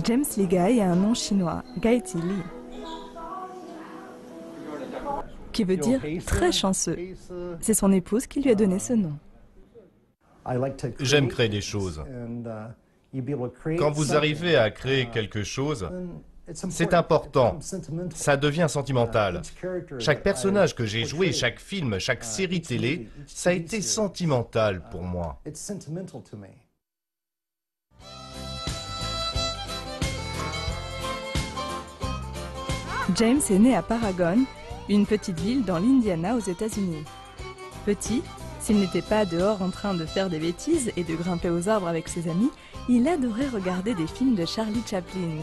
James Lee Guy a un nom chinois, Gai Ti Li, qui veut dire très chanceux. C'est son épouse qui lui a donné ce nom. J'aime créer des choses. Quand vous arrivez à créer quelque chose, c'est important. Ça devient sentimental. Chaque personnage que j'ai joué, chaque film, chaque série télé, ça a été sentimental pour moi. James est né à Paragon, une petite ville dans l'Indiana aux États-Unis. Petit, s'il n'était pas dehors en train de faire des bêtises et de grimper aux arbres avec ses amis, il adorait regarder des films de Charlie Chaplin.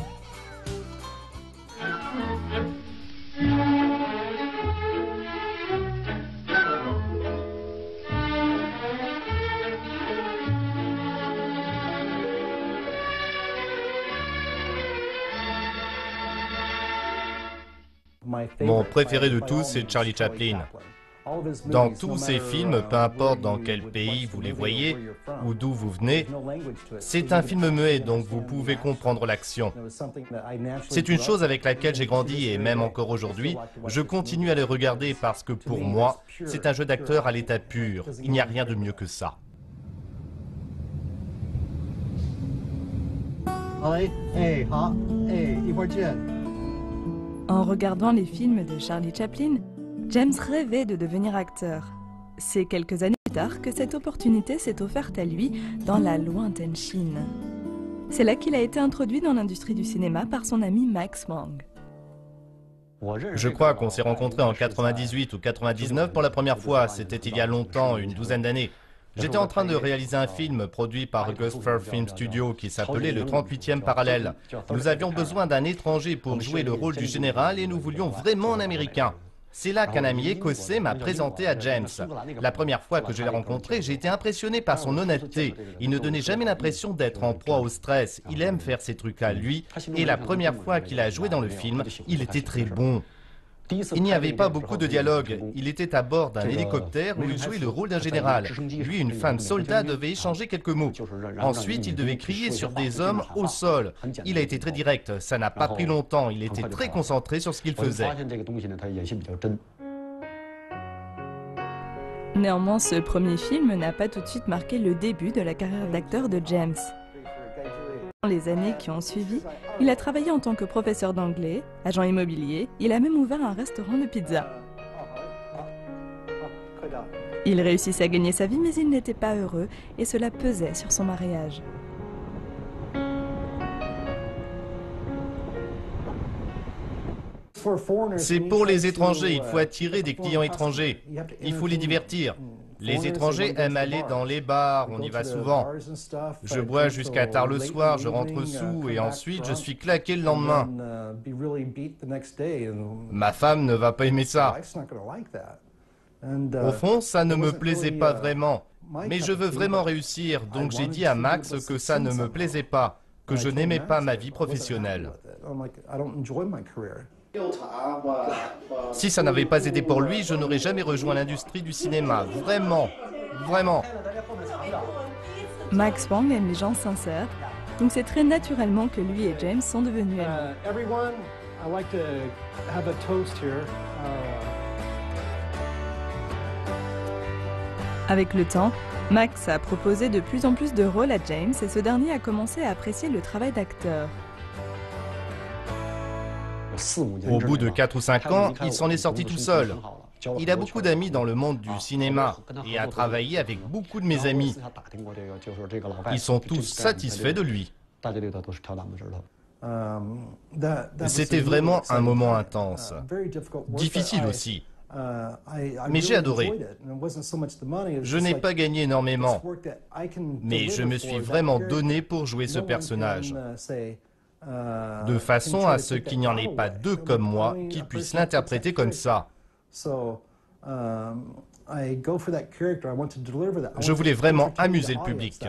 Mon préféré de tous, c'est Charlie Chaplin. Dans tous ses films, peu importe dans quel pays vous les voyez ou d'où vous venez, c'est un film muet, donc vous pouvez comprendre l'action. C'est une chose avec laquelle j'ai grandi et même encore aujourd'hui, je continue à les regarder parce que pour moi, c'est un jeu d'acteur à l'état pur. Il n'y a rien de mieux que ça. En regardant les films de Charlie Chaplin, James rêvait de devenir acteur. C'est quelques années plus tard que cette opportunité s'est offerte à lui dans la lointaine Chine. C'est là qu'il a été introduit dans l'industrie du cinéma par son ami Max Wang. Je crois qu'on s'est rencontrés en 98 ou 99 pour la première fois. C'était il y a longtemps, une douzaine d'années. J'étais en train de réaliser un film produit par Gosford Film Studio qui s'appelait Le 38e parallèle. Nous avions besoin d'un étranger pour jouer le rôle du général et nous voulions vraiment un Américain. C'est là qu'un ami écossais m'a présenté à James. La première fois que je l'ai rencontré, j'ai été impressionné par son honnêteté. Il ne donnait jamais l'impression d'être en proie au stress. Il aime faire ses trucs à lui. Et la première fois qu'il a joué dans le film, il était très bon. Il n'y avait pas beaucoup de dialogue. Il était à bord d'un hélicoptère où il jouait le rôle d'un général. Lui et une femme soldat devaient échanger quelques mots. Ensuite, il devait crier sur des hommes au sol. Il a été très direct. Ça n'a pas pris longtemps. Il était très concentré sur ce qu'il faisait. Néanmoins, ce premier film n'a pas tout de suite marqué le début de la carrière d'acteur de James. Dans les années qui ont suivi, il a travaillé en tant que professeur d'anglais, agent immobilier, il a même ouvert un restaurant de pizza. Il réussissait à gagner sa vie, mais il n'était pas heureux et cela pesait sur son mariage. C'est pour les étrangers, il faut attirer des clients étrangers. Il faut les divertir. Les étrangers aiment aller dans les bars, on y va souvent. Je bois jusqu'à tard le soir, je rentre sous et ensuite je suis claqué le lendemain. Ma femme ne va pas aimer ça. Au fond, ça ne me plaisait pas vraiment. Mais je veux vraiment réussir, donc j'ai dit à Max que ça ne me plaisait pas, que je n'aimais pas ma vie professionnelle. Si ça n'avait pas été pour lui, je n'aurais jamais rejoint l'industrie du cinéma. Vraiment, vraiment. Max Wang aime les gens sincères, donc c'est très naturellement que lui et James sont devenus amis. Avec le temps, Max a proposé de plus en plus de rôles à James et ce dernier a commencé à apprécier le travail d'acteur. Au bout de 4 ou 5 ans, il s'en est sorti tout seul. Il a beaucoup d'amis dans le monde du cinéma et a travaillé avec beaucoup de mes amis. Ils sont tous satisfaits de lui. C'était vraiment un moment intense, difficile aussi. Mais j'ai adoré. Je n'ai pas gagné énormément, mais je me suis vraiment donné pour jouer ce personnage. De façon à ce qu'il n'y en ait pas deux comme moi qui puissent l'interpréter comme ça. Je voulais vraiment amuser le public.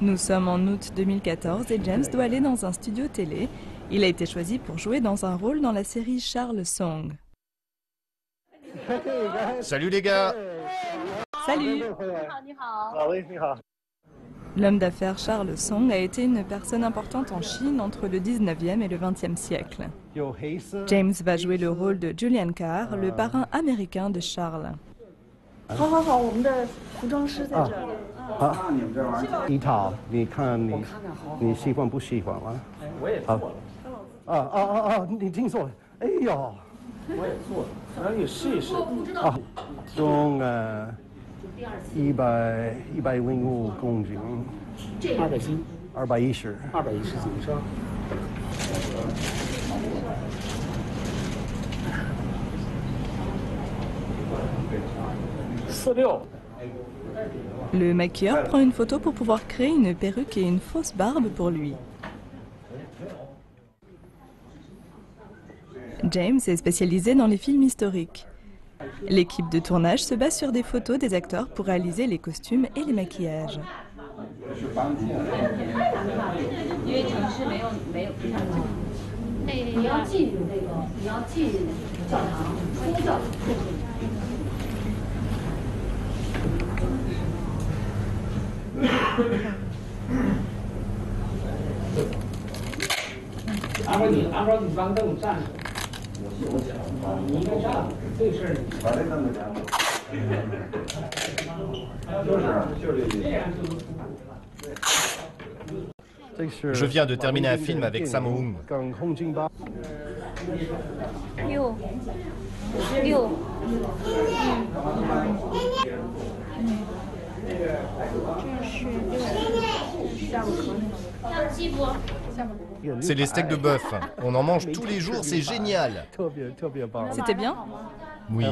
Nous sommes en août 2014 et James doit aller dans un studio télé. Il a été choisi pour jouer dans un rôle dans la série Charles Song. Salut les gars! Salut! L'homme d'affaires Charles Song a été une personne importante en Chine entre le 19e et le 20e siècle. James va jouer le rôle de Julian Carr, le parrain américain de Charles. Le maquilleur prend une photo pour pouvoir créer une perruque et une fausse barbe pour lui. James est spécialisé dans les films historiques. L'équipe de tournage se base sur des photos des acteurs pour réaliser les costumes et les maquillages. Je viens de terminer un film avec Sammo Hung. C'est les steaks de bœuf. On en mange tous les jours, c'est génial. C'était bien? Oui.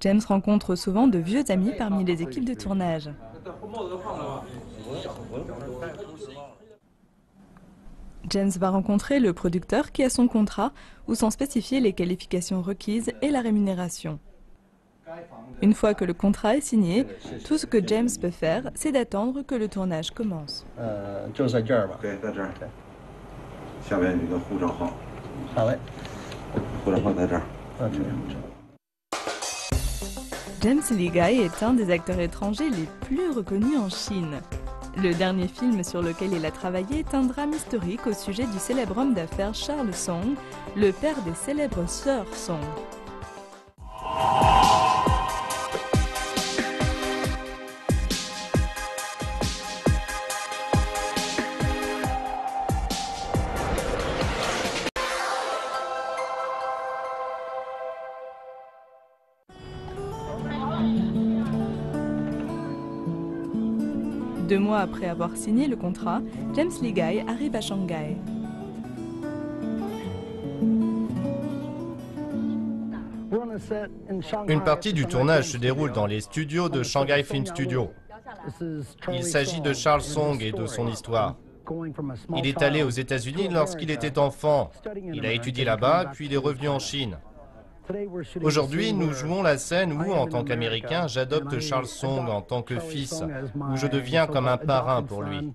James rencontre souvent de vieux amis parmi les équipes de tournage. James va rencontrer le producteur qui a son contrat où sont spécifiées les qualifications requises et la rémunération. Une fois que le contrat est signé, tout ce que James peut faire, c'est d'attendre que le tournage commence. James Lee Guy est un des acteurs étrangers les plus reconnus en Chine. Le dernier film sur lequel il a travaillé est un drame historique au sujet du célèbre homme d'affaires Charles Song, le père des célèbres sœurs Song. Deux mois après avoir signé le contrat, James Lee Guy arrive à Shanghai. Une partie du tournage se déroule dans les studios de Shanghai Film Studio. Il s'agit de Charles Song et de son histoire. Il est allé aux États-Unis lorsqu'il était enfant. Il a étudié là-bas, puis il est revenu en Chine. Aujourd'hui, nous jouons la scène où, en tant qu'Américain, j'adopte Charles Song en tant que fils, où je deviens comme un parrain pour lui.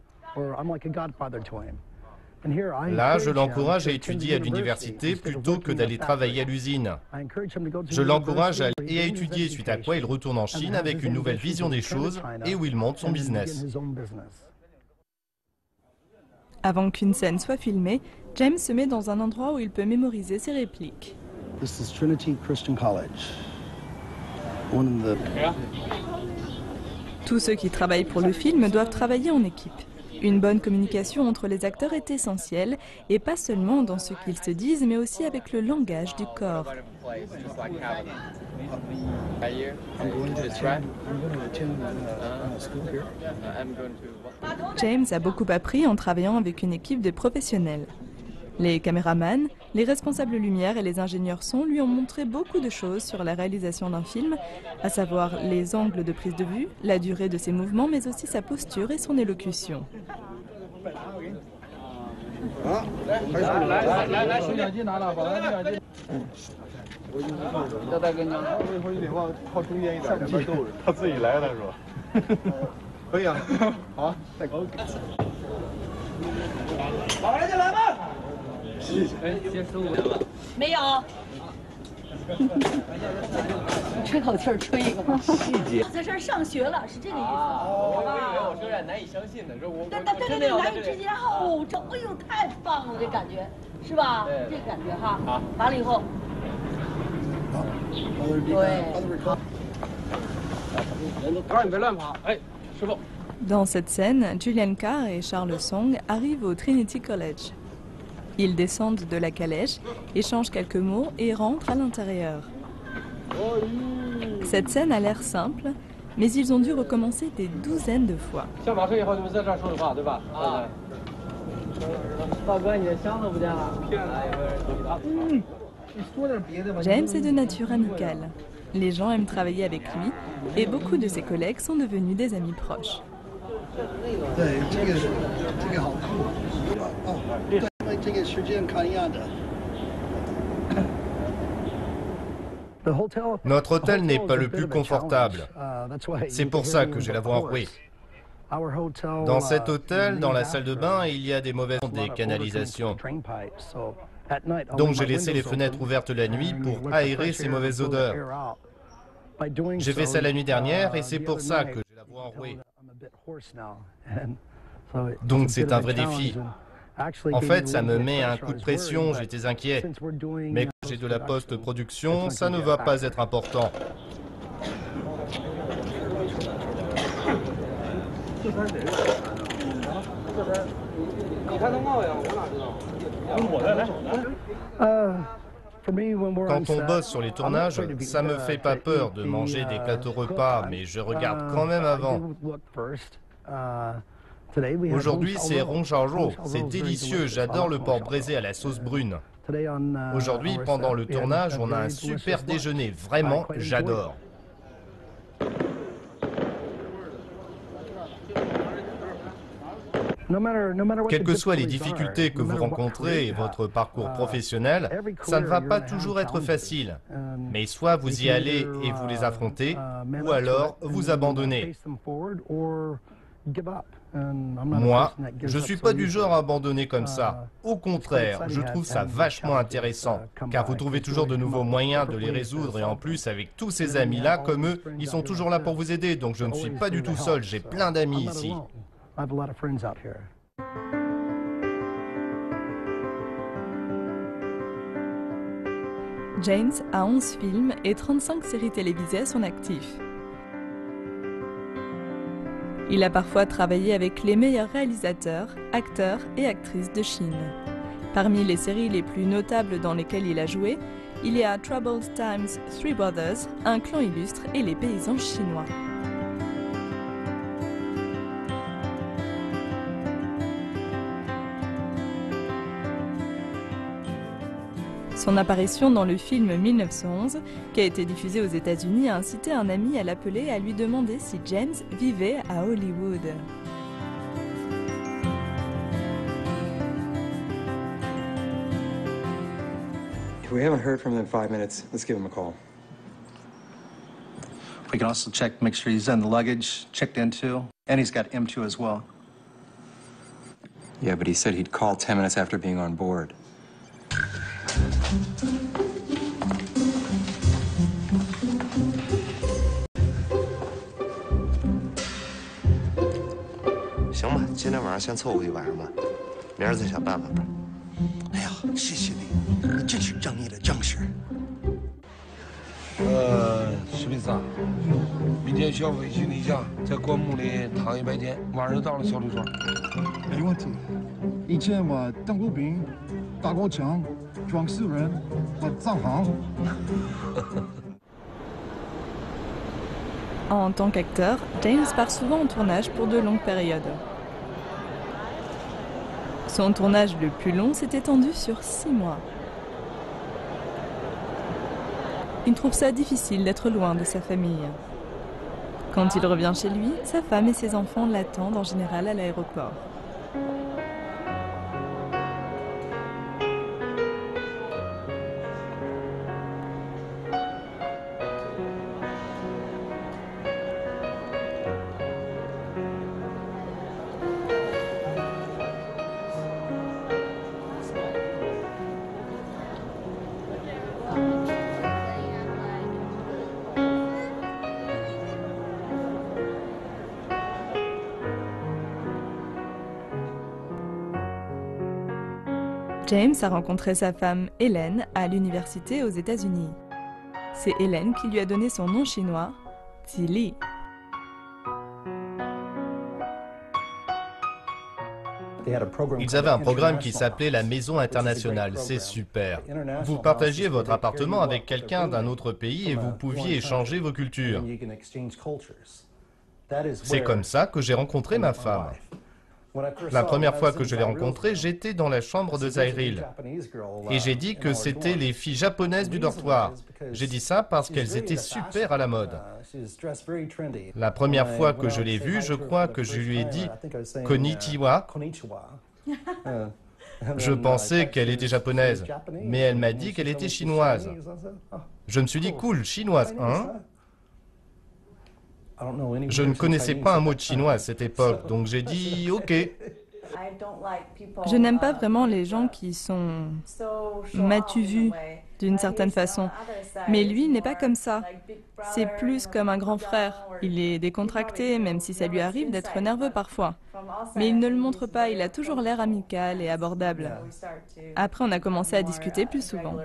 Là, je l'encourage à étudier à l'université plutôt que d'aller travailler à l'usine. Je l'encourage à étudier, suite à quoi il retourne en Chine avec une nouvelle vision des choses et où il monte son business. Avant qu'une scène soit filmée, James se met dans un endroit où il peut mémoriser ses répliques. This is Trinity Christian College. Tous ceux qui travaillent pour le film doivent travailler en équipe. Une bonne communication entre les acteurs est essentielle, et pas seulement dans ce qu'ils se disent, mais aussi avec le langage du corps. James a beaucoup appris en travaillant avec une équipe de professionnels. Les caméramans, les responsables lumière et les ingénieurs son lui ont montré beaucoup de choses sur la réalisation d'un film, à savoir les angles de prise de vue, la durée de ses mouvements, mais aussi sa posture et son élocution. 吹口气儿吹一个吧。细节。在这儿上学了，是这个意思，好吧？我是有点难以相信的，这我但难以置信，哦，这哎呦太棒了，这感觉是吧？这感觉哈。好，完了以后。对。 Dans cette scène, Julian Carr et Charles Song arrivent au Trinity College. Ils descendent de la calèche, échangent quelques mots et rentrent à l'intérieur. Cette scène a l'air simple, mais ils ont dû recommencer des douzaines de fois. James est de nature amicale. Les gens aiment travailler avec lui et beaucoup de ses collègues sont devenus des amis proches. Notre hôtel n'est pas le plus confortable. C'est pour ça que j'ai la voix enrouée. Dans cet hôtel, dans la salle de bain, il y a des mauvaises ondes des canalisations. Donc j'ai laissé les fenêtres ouvertes la nuit pour aérer ces mauvaises odeurs. J'ai fait ça la nuit dernière et c'est pour ça que j'ai la voix enrouée. Donc c'est un vrai défi. En fait, ça me met un coup de pression, j'étais inquiet. Mais quand j'ai de la post-production, ça ne va pas être important. Quand on bosse sur les tournages, ça me fait pas peur de manger des plateaux repas, mais je regarde quand même avant. Aujourd'hui, c'est ronjarro, c'est délicieux, j'adore le porc braisé à la sauce brune. Aujourd'hui, pendant le tournage, on a un super déjeuner, vraiment, j'adore. Quelles que soient les difficultés que vous rencontrez et votre parcours professionnel, ça ne va pas toujours être facile. Mais soit vous y allez et vous les affrontez, ou alors vous abandonnez. Moi, je ne suis pas du genre à abandonner comme ça. Au contraire, je trouve ça vachement intéressant, car vous trouvez toujours de nouveaux moyens de les résoudre et en plus, avec tous ces amis-là, comme eux, ils sont toujours là pour vous aider, donc je ne suis pas du tout seul, j'ai plein d'amis ici. James a 11 films et 35 séries télévisées à son actif. Il a parfois travaillé avec les meilleurs réalisateurs, acteurs et actrices de Chine. Parmi les séries les plus notables dans lesquelles il a joué, il y a Troubled Times, Three Brothers, Un clan illustre et Les paysans chinois. Son apparition dans le film 1911, qui a été diffusé aux États-Unis, a incité un ami à l'appeler et à lui demander si James vivait à Hollywood. If we haven't heard from him in 5 minutes, let's give him a call. We can also check, make sure he's in the luggage, checked in too, and he's got M2 as well. Yeah, but he said he'd call 10 minutes after being on board. 行吧，今天晚上先凑合一晚上吧，明儿再想办法吧。哎呀，谢谢你，你真是正义的将士。史密斯啊，明天需要委屈你一下，在棺木里躺一白天，晚上到了小旅馆。没问题。以前我当过兵，打过枪，装死人，我藏行。En tant qu'acteur, James part souvent en tournage pour de longues périodes. Son tournage le plus long s'est étendu sur 6 mois. Il trouve ça difficile d'être loin de sa famille. Quand il revient chez lui, sa femme et ses enfants l'attendent en général à l'aéroport. James a rencontré sa femme Hélène à l'université aux États-Unis. C'est Hélène qui lui a donné son nom chinois, Zili. Ils avaient un programme qui s'appelait la Maison Internationale, c'est super. Vous partagiez votre appartement avec quelqu'un d'un autre pays et vous pouviez échanger vos cultures. C'est comme ça que j'ai rencontré ma femme. La première fois que je l'ai rencontrée, j'étais dans la chambre de Zairil. Et j'ai dit que c'était les filles japonaises du dortoir. J'ai dit ça parce qu'elles étaient super à la mode. La première fois que je l'ai vue, je crois que je lui ai dit « Konnichiwa ». Je pensais qu'elle était japonaise, mais elle m'a dit qu'elle était chinoise. Je me suis dit « Cool, chinoise, hein ?» Je ne connaissais pas un mot de chinois à cette époque, donc j'ai dit « Ok ». Je n'aime pas vraiment les gens qui sont m'as-tu vu d'une certaine façon. Mais lui n'est pas comme ça. C'est plus comme un grand frère. Il est décontracté, même si ça lui arrive d'être nerveux parfois. Mais il ne le montre pas, il a toujours l'air amical et abordable. Après, on a commencé à discuter plus souvent.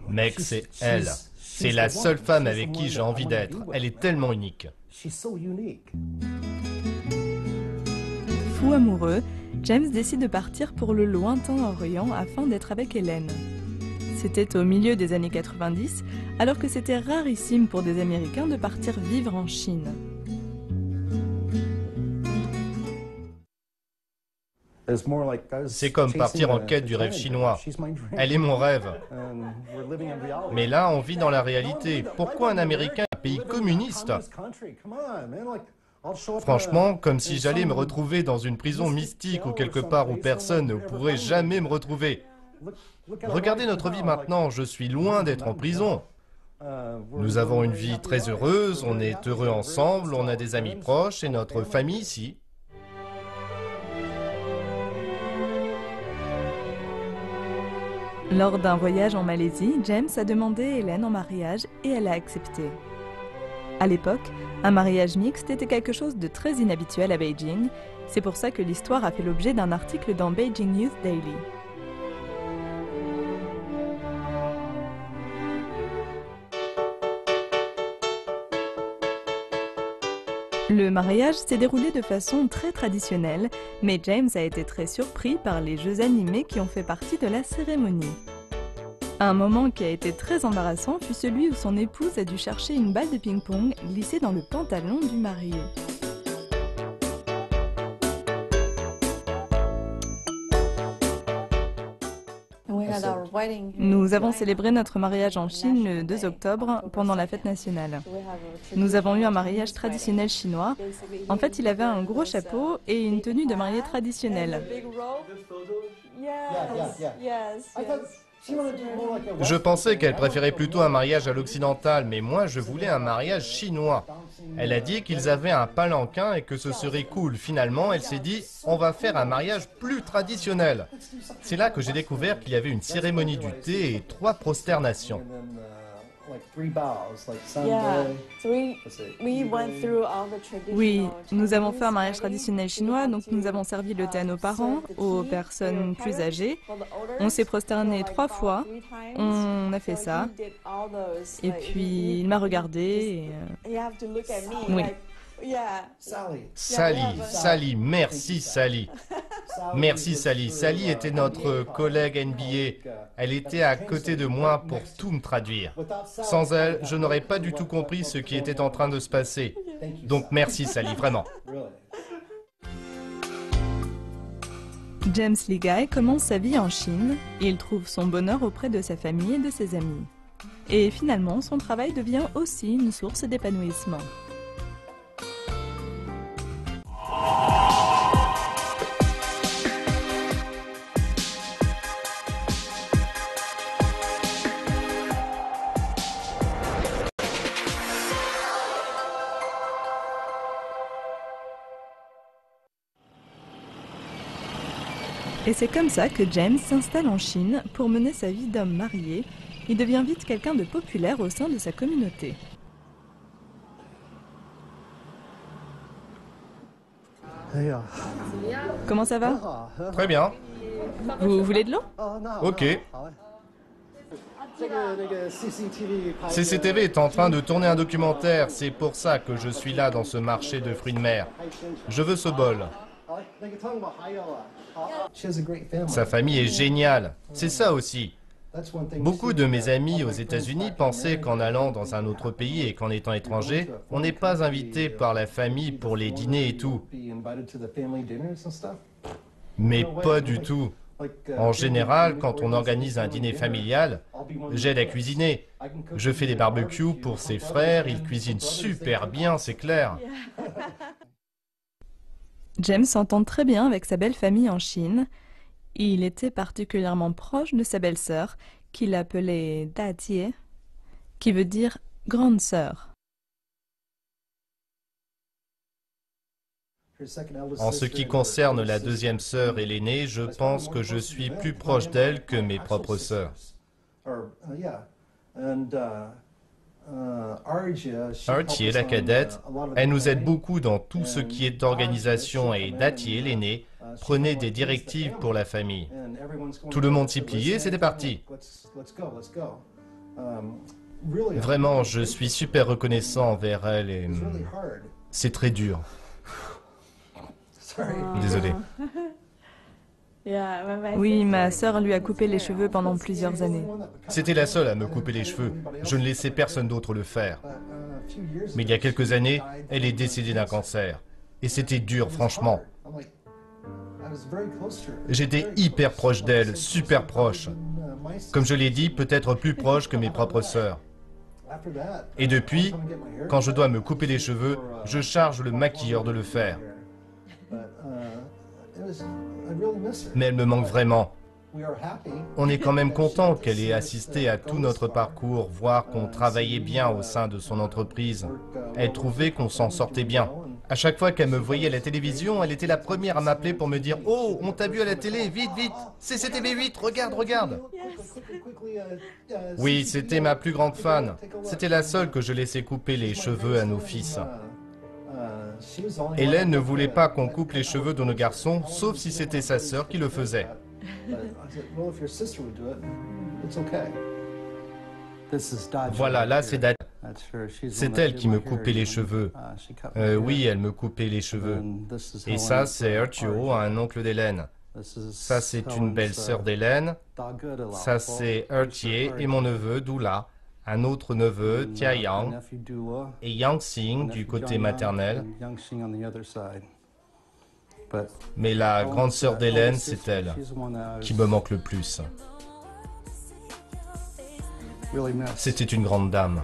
Mec, c'est elle. C'est la seule femme avec qui j'ai envie d'être. Elle est tellement unique. Fou amoureux, James décide de partir pour le lointain Orient afin d'être avec Hélène. C'était au milieu des années 90, alors que c'était rarissime pour des Américains de partir vivre en Chine. C'est comme partir en quête du rêve chinois. Elle est mon rêve. Mais là, on vit dans la réalité. Pourquoi un Américain, un pays communiste? Franchement, comme si j'allais me retrouver dans une prison mystique ou quelque part où personne ne pourrait jamais me retrouver. Regardez notre vie maintenant, je suis loin d'être en prison. Nous avons une vie très heureuse, on est heureux ensemble, on a des amis proches et notre famille ici. Lors d'un voyage en Malaisie, James a demandé Hélène en mariage et elle a accepté. À l'époque, un mariage mixte était quelque chose de très inhabituel à Beijing. C'est pour ça que l'histoire a fait l'objet d'un article dans Beijing Youth Daily. Le mariage s'est déroulé de façon très traditionnelle, mais James a été très surpris par les jeux animés qui ont fait partie de la cérémonie. Un moment qui a été très embarrassant fut celui où son épouse a dû chercher une balle de ping-pong glissée dans le pantalon du marié. Nous avons célébré notre mariage en Chine le 2 octobre pendant la fête nationale. Nous avons eu un mariage traditionnel chinois. En fait, il avait un gros chapeau et une tenue de mariée traditionnelle. Je pensais qu'elle préférait plutôt un mariage à l'occidental, mais moi je voulais un mariage chinois. Elle a dit qu'ils avaient un palanquin et que ce serait cool. Finalement, elle s'est dit, on va faire un mariage plus traditionnel. C'est là que j'ai découvert qu'il y avait une cérémonie du thé et 3 prosternations. Oui, nous avons fait un mariage traditionnel chinois, donc nous avons servi le thé à nos parents, aux personnes plus âgées. On s'est prosterné 3 fois, on a fait ça, et puis il m'a regardé. Oui. Sally, merci Sally. Merci Sally. Sally était notre collègue NBA. Elle était à côté de moi pour tout me traduire. Sans elle, je n'aurais pas du tout compris ce qui était en train de se passer. Donc merci Sally, vraiment. James Lee Guy commence sa vie en Chine et il trouve son bonheur auprès de sa famille et de ses amis. Et finalement, son travail devient aussi une source d'épanouissement. Et c'est comme ça que James s'installe en Chine pour mener sa vie d'homme marié. Il devient vite quelqu'un de populaire au sein de sa communauté. Comment ça va? Très bien. Vous voulez de l'eau? Ok. CCTV est en train de tourner un documentaire, c'est pour ça que je suis là dans ce marché de fruits de mer. Je veux ce bol. Sa famille est géniale, c'est ça aussi. Beaucoup de mes amis aux États-Unis pensaient qu'en allant dans un autre pays et qu'en étant étranger, on n'est pas invité par la famille pour les dîners et tout. Mais pas du tout. En général, quand on organise un dîner familial, j'aide à cuisiner. Je fais des barbecues pour ses frères, ils cuisinent super bien, c'est clair. James s'entend très bien avec sa belle famille en Chine. Il était particulièrement proche de sa belle-sœur, qu'il appelait Datie, qui veut dire grande sœur. En ce qui concerne la deuxième sœur et l'aînée, je pense que je suis plus proche d'elle que mes propres sœurs. Archie, la cadette, elle nous aide beaucoup dans tout ce qui est organisation et Datie, l'aînée, prenait des directives pour la famille. Tout le monde s'y pliait, c'était parti. Vraiment, je suis super reconnaissant envers elle et c'est très dur. Désolé. Oui, ma sœur lui a coupé les cheveux pendant plusieurs années. C'était la seule à me couper les cheveux. Je ne laissais personne d'autre le faire. Mais il y a quelques années, elle est décédée d'un cancer. Et c'était dur, franchement. J'étais hyper proche d'elle, super proche. Comme je l'ai dit, peut-être plus proche que mes propres sœurs. Et depuis, quand je dois me couper les cheveux, je charge le maquilleur de le faire. Mais elle me manque vraiment. On est quand même content qu'elle ait assisté à tout notre parcours, voir qu'on travaillait bien au sein de son entreprise. Elle trouvait qu'on s'en sortait bien. À chaque fois qu'elle me voyait à la télévision, elle était la première à m'appeler pour me dire « Oh, on t'a vu à la télé, vite, vite, CCTV 8, regarde, regarde !» Oui, c'était ma plus grande fan. C'était la seule que je laissais couper les cheveux à nos fils. Hélène ne voulait pas qu'on coupe les cheveux de nos garçons, sauf si c'était sa sœur qui le faisait. Voilà, là c'est Datie. C'est elle qui me coupait les cheveux. Oui, elle me coupait les cheveux. Et ça, c'est Artio, un oncle d'Hélène. Ça, c'est une belle-sœur d'Hélène. Ça, c'est Archie et mon neveu, Dula. Un autre neveu, Tia Yang, et Yang Xing du côté maternel. Mais la grande sœur d'Hélène, c'est elle qui me manque le plus. C'était une grande dame.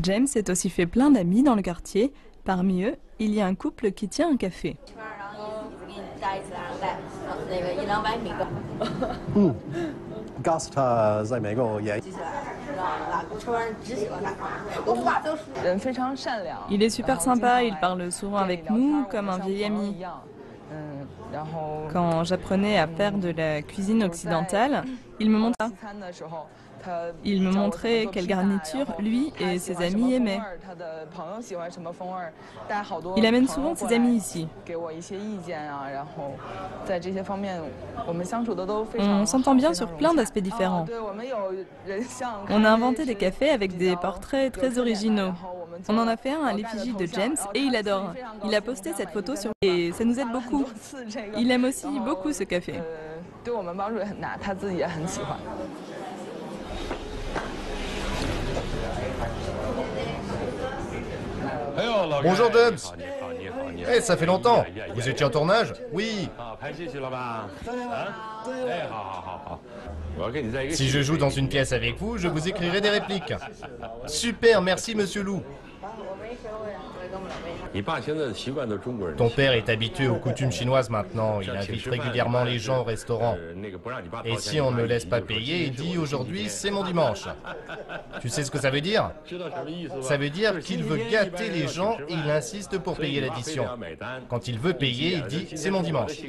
James s'est aussi fait plein d'amis dans le quartier. Parmi eux, il y a un couple qui tient un café. Il est super sympa, il parle souvent avec nous comme un vieil ami. Quand j'apprenais à faire de la cuisine occidentale, il me montrait quelle garniture lui et ses amis aimaient. Il amène souvent ses amis ici. On s'entend bien sur plein d'aspects différents. On a inventé des cafés avec des portraits très originaux. On en a fait un à l'effigie de James et il adore. Il a posté cette photo sur et ça nous aide beaucoup. Il aime aussi beaucoup ce café. Bonjour Dubs. Eh, ça fait longtemps. Vous étiez en tournage? Oui. Si je joue dans une pièce avec vous, je vous écrirai des répliques. Super, merci Monsieur Lou. Ton père est habitué aux coutumes chinoises maintenant. Il invite régulièrement les gens au restaurant. Et si on ne laisse pas payer, il dit aujourd'hui c'est mon dimanche. Tu sais ce que ça veut dire? Ça veut dire qu'il veut gâter les gens et il insiste pour payer l'addition. Quand il veut payer, il dit c'est mon dimanche.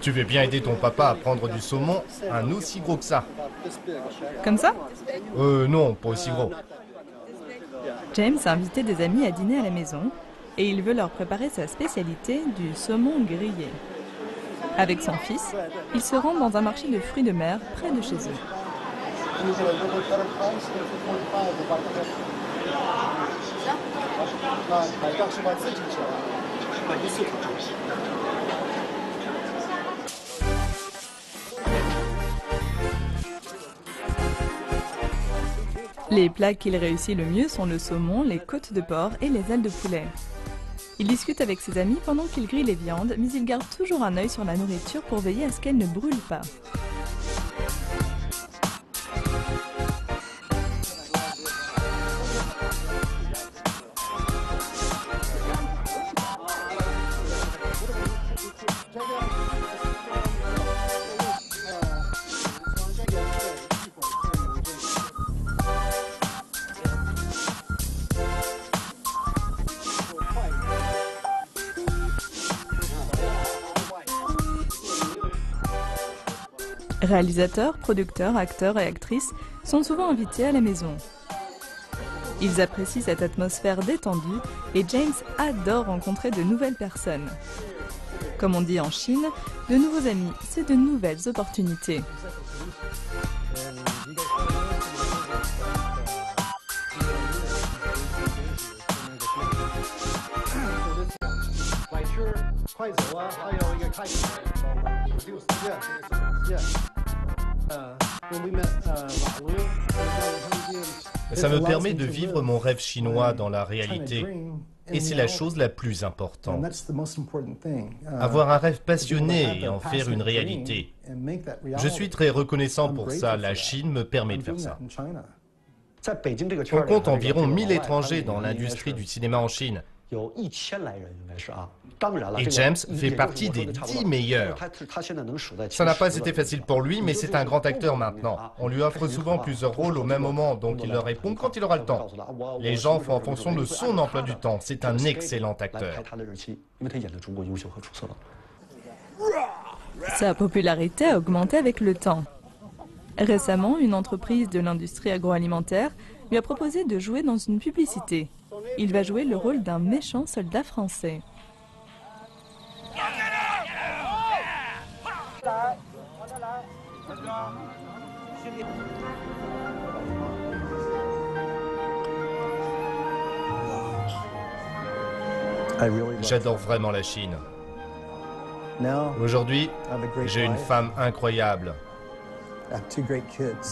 Tu veux bien aider ton papa à prendre du saumon, un aussi gros que ça? Comme ça? Non, pas aussi gros. James a invité des amis à dîner à la maison et il veut leur préparer sa spécialité du saumon grillé. Avec son fils, ils se rendent dans un marché de fruits de mer près de chez eux. Les plats qu'il réussit le mieux sont le saumon, les côtes de porc et les ailes de poulet. Il discute avec ses amis pendant qu'il grille les viandes, mais il garde toujours un œil sur la nourriture pour veiller à ce qu'elle ne brûle pas. Réalisateurs, producteurs, acteurs et actrices sont souvent invités à la maison. Ils apprécient cette atmosphère détendue et James adore rencontrer de nouvelles personnes. Comme on dit en Chine, de nouveaux amis, c'est de nouvelles opportunités. Ça me permet de vivre mon rêve chinois dans la réalité. Et c'est la chose la plus importante. Avoir un rêve passionné et en faire une réalité. Je suis très reconnaissant pour ça. La Chine me permet de faire ça. On compte environ 1000 étrangers dans l'industrie du cinéma en Chine. Et James fait partie des 10 meilleurs. Ça n'a pas été facile pour lui, mais c'est un grand acteur maintenant. On lui offre souvent plusieurs rôles au même moment, donc il leur répond quand il aura le temps. Les gens font en fonction de son emploi du temps. C'est un excellent acteur. Sa popularité a augmenté avec le temps. Récemment, une entreprise de l'industrie agroalimentaire lui a proposé de jouer dans une publicité. Il va jouer le rôle d'un méchant soldat français. J'adore vraiment la Chine. Aujourd'hui, j'ai une femme incroyable,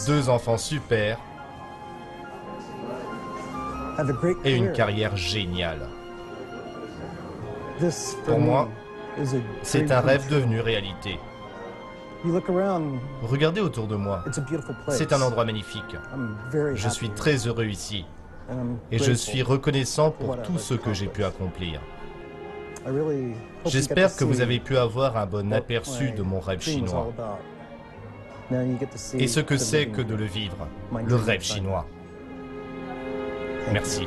2 enfants super et une carrière géniale. Pour moi, c'est un rêve devenu réalité. Regardez autour de moi. C'est un endroit magnifique. Je suis très heureux ici. Et je suis reconnaissant pour tout ce que j'ai pu accomplir. J'espère que vous avez pu avoir un bon aperçu de mon rêve chinois. Et ce que c'est que de le vivre, le rêve chinois. Merci.